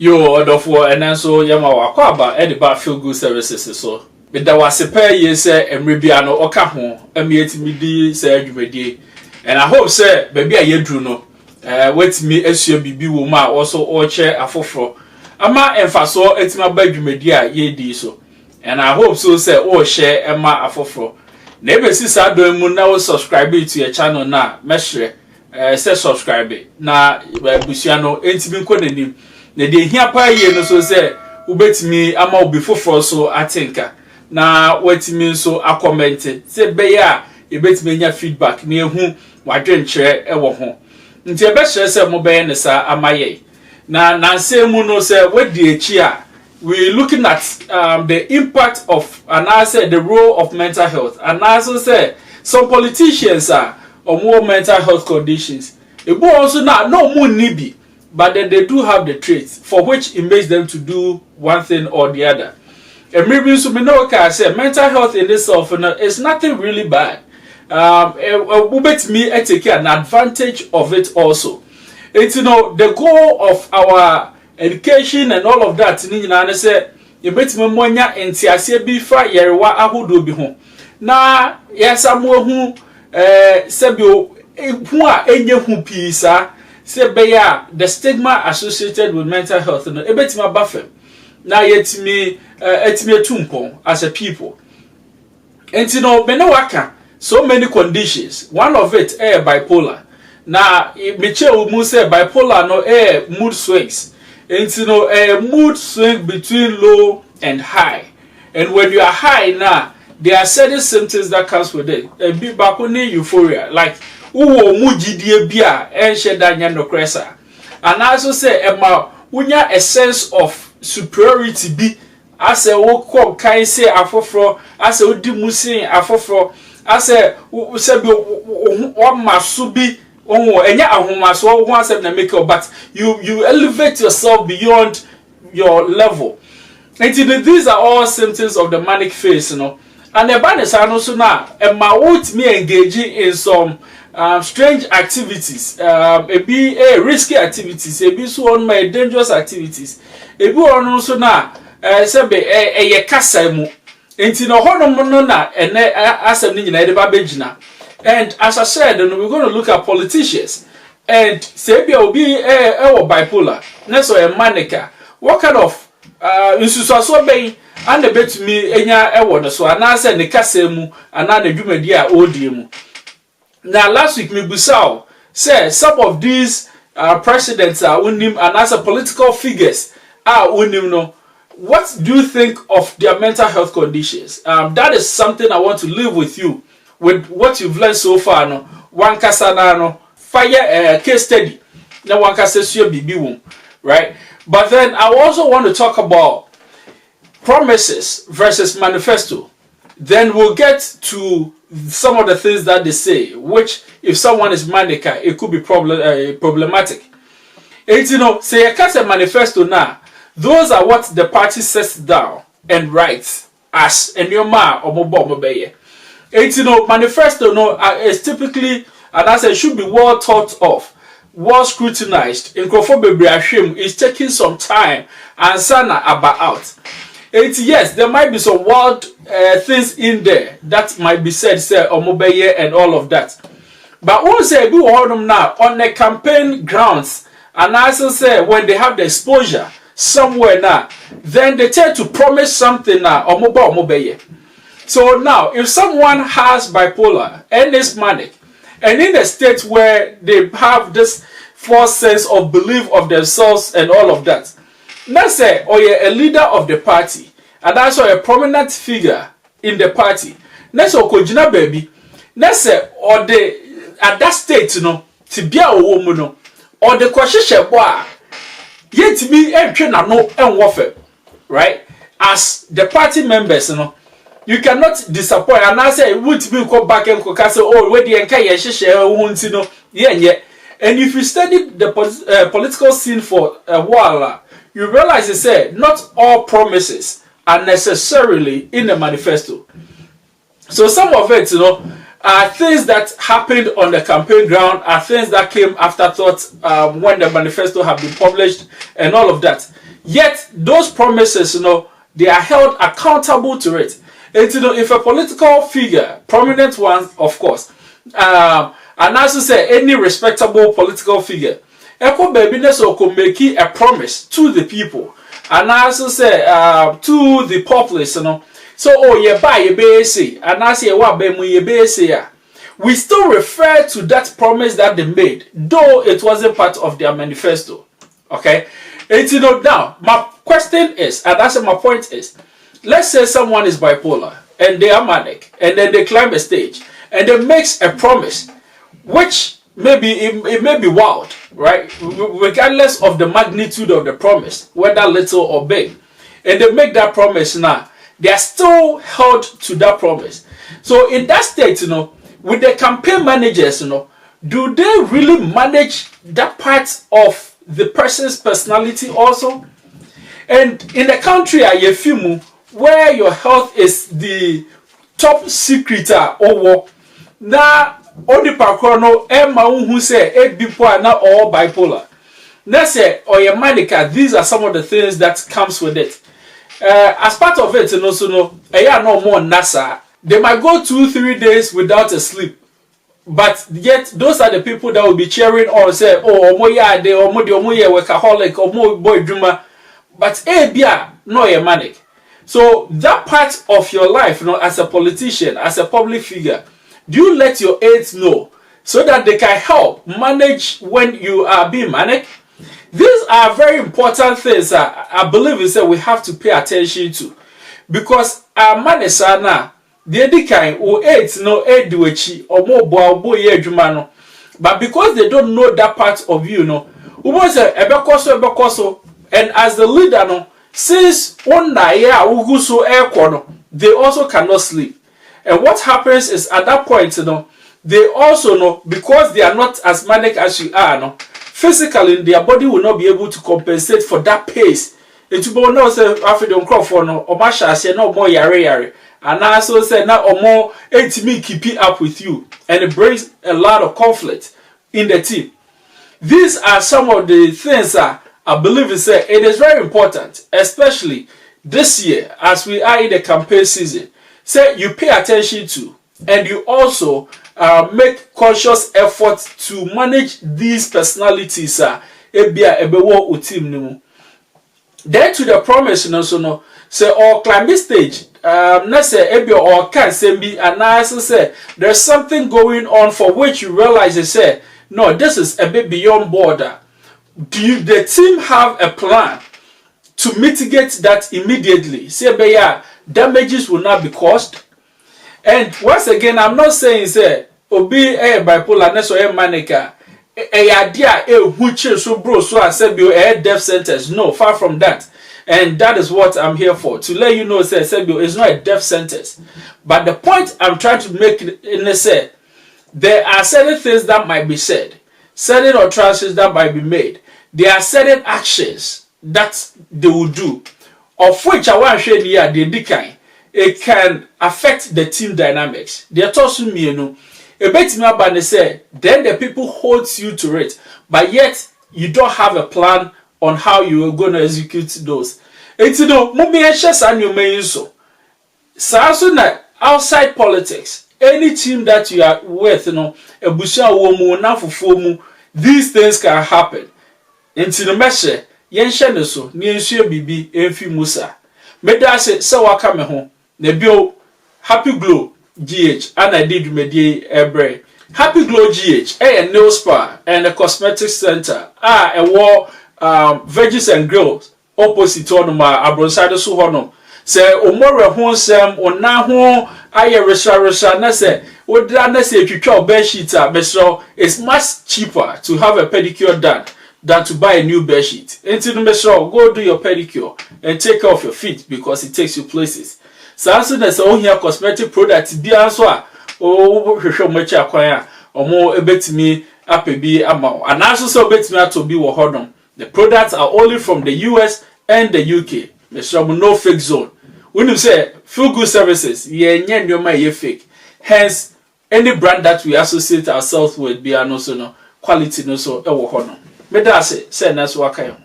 Yo, order for and then so Yama Wakwaba, Ediba Feel Good Services. So, but there was a pair years, and Ribiano Okaho, and yet me di say you and I hope, sir, baby, I yet drew no. Wait me as your BB woman also or chair a fofro. Ama emphaso et my baby media ye di so. And I hope so, sir, or share Emma a fofro. Never see Sado Muna subscribe to your channel now, mestre. Say subscribe na Busiano ain't been quoting. Na de hia pa ye no so say ubetimi ama obi foforo so atinka na wetimi so a comment say be ya e betimi nya feedback na ehu wadwenkyere e wo ho nti e be hye say mo be ne sa amaye na say mu no say wedi echi a we looking at the impact of and I say the role of mental health and also say some politicians are or more mental health conditions e bo also na no mu nibi. But then they do have the traits for which it makes them to do one thing or the other. And maybe so me know can say mental health in itself is nothing really bad. Me take an advantage of it also. It's the goal of our education and all of that. Ni say you bet me monya entiase bi fa yerewa ahodo bi ho. Na yesamu hu sebio hu a enye hu pisa. Say the stigma associated with mental health no ebetima bafem na yetimi etumpon as a people and me no waka so many conditions one of it bipolar na meche mu say bipolar no mood swings and mood swing between low and high and when you are high now there are certain symptoms that comes with it and be back euphoria like uwo mujidie bia enheda nya no kresa and also say ema unya a sense of superiority bi ase wo kom kan say afoforo ase odi musin afoforo ase se bi o maso bi ohun enya ahomaso ohun ase na make but you elevate yourself beyond your level and these are all symptoms of the manic phase and the banesa no so na ema wot me engaging in some strange activities, risky activities, so on my dangerous activities. On also na sebe ye kasa mu. Enti no hono na ene asem ni nyina de ba begina. And as I said, we're going to look at politicians. And sebe obi bipolar, na so a manica. What kind of nsusuaso ben and the bet me enya no so anase ne kasa mu ana na dwumadi a odie mu. Now last week me busao say some of these presidents are unim and as a political figures are unim no. What do you think of their mental health conditions? That is something I want to leave with you with what you've learned so far. No one kasana no fire case study. Now one kasesio bibi right? But then I also want to talk about promises versus manifesto. Then we'll get to some of the things that they say, which if someone is manic, it could be problematic. And say a cast a manifesto now, those are what the party sets down and writes as a new ma or mobile. And manifesto is typically, and as it should be well thought of, well scrutinized. In Krofobebe is taking some time and sana about. Yes, there might be some wild things in there that might be said, say, Omobeye and all of that. But we say, we hold them now on the campaign grounds, and also say, when they have the exposure somewhere now, then they tend to promise something now, Omobeye. So now, if someone has bipolar and is manic, and in a state where they have this false sense of belief of themselves and all of that, let's say, or you're a leader of the party, and also a prominent figure in the party. Let's say, Kojina baby. Let's say, or the at that state, Tibia or woman, or the Kwashisha boy, yet me and no and warfare, right? As the party members, you cannot disappoint. And I say, would be go back and say, oh, where the Nkaya Shisha won't yeah. And if you study the political scene for a while, you realize they say not all promises are necessarily in the manifesto. So some of it, are things that happened on the campaign ground, are things that came afterthought when the manifesto have been published and all of that. Yet those promises, they are held accountable to it. And if a political figure, prominent one, of course, and as say any respectable political figure, Eko Babiness could make a promise to the people, and as say to the populace, So ye buy ye base, and as ye wa be mu ye base ya. We still refer to that promise that they made, though it wasn't part of their manifesto. Okay? And now, my question is, and that's my point is, let's say someone is bipolar, and they are manic, and then they climb a stage, and they makes a promise, which maybe it may be wild, right? Regardless of the magnitude of the promise, whether little or big. And they make that promise now, they are still held to that promise. So in that state, with the campaign managers, do they really manage that part of the person's personality also? And in the country, where your health is the top secret, now only pakrono Emma who say people now all bipolar. Now say or your manica, these are some of the things that comes with it. As part of it, no more NASA. They might go 2-3 days without a sleep. But yet, those are the people that will be cheering on, say, oh, omoya de, omoya workaholic, omo boy dreamer. But bia, no, you're manic. So, that part of your life, as a politician, as a public figure, do you let your aides know so that they can help manage when you are being manic? These are very important things I believe is that we have to pay attention to. Because our manisana, the kind or aids no aid duechi or more boy jumano. But because they don't know that part of you, ebekoso, and as the leader, since one year uguso air they also cannot sleep. And what happens is at that point, they also know because they are not as manic as you are, physically their body will not be able to compensate for that pace. It will not say after the Crawford or Masha say no more yare. And I also say now or more me keep up with you. And it brings a lot of conflict in the team. These are some of the things that I believe it is very important, especially this year as we are in the campaign season. Say you pay attention to, and you also make conscious effort to manage these personalities. Then to the promise, say or climate stage. Let's say or can say and I say there's something going on for which you realize they say no, this is a bit beyond border. Do the team have a plan to mitigate that immediately? Say damages will not be caused. And once again, I'm not saying say obi bipolar neso manica idea which so bro so I said death sentence. No, far from that. And that is what I'm here for, to let you know say Sebio is not a death sentence. But the point I'm trying to make is say there are certain things that might be said, certain utterances that might be made. There are certain actions that they will do, of which I want to share here the decline. It can affect the team dynamics. They are tossing me, a bit me about they say, then the people hold you to it, but yet you don't have a plan on how you are going to execute those. It's mummy anxious and you may so. So outside politics, any team that you are with, a busha womu, na fufumu, these things can happen. Into the measure, yen sheneso, ni ensure bibi, enfi musa. Meda se waka me ho. Nebio Happy Glow GH and I did medie ebre. Happy Glow GH, a nail spa and a cosmetic center. A war veggies and grills opposite onoma abronside so honom. Say omore ho nsem ona ho aye resha na say odra na say twitwa bed sheet a it's much cheaper to have a pedicure done than to buy a new bed sheet. Into the mesro, go do your pedicure and take off your feet because it takes you places. Samsung on here cosmetic products be answer hwehwe machi akwan omo ebetimi apebi amount and also so betimi to be wo hodom. The products are only from the US and the UK. Mesro no fake zone. When you say feel good services, ye nyoma ye fake. Hence any brand that we associate ourselves with be also no quality no so e wo hodom. Medase say na so akayo.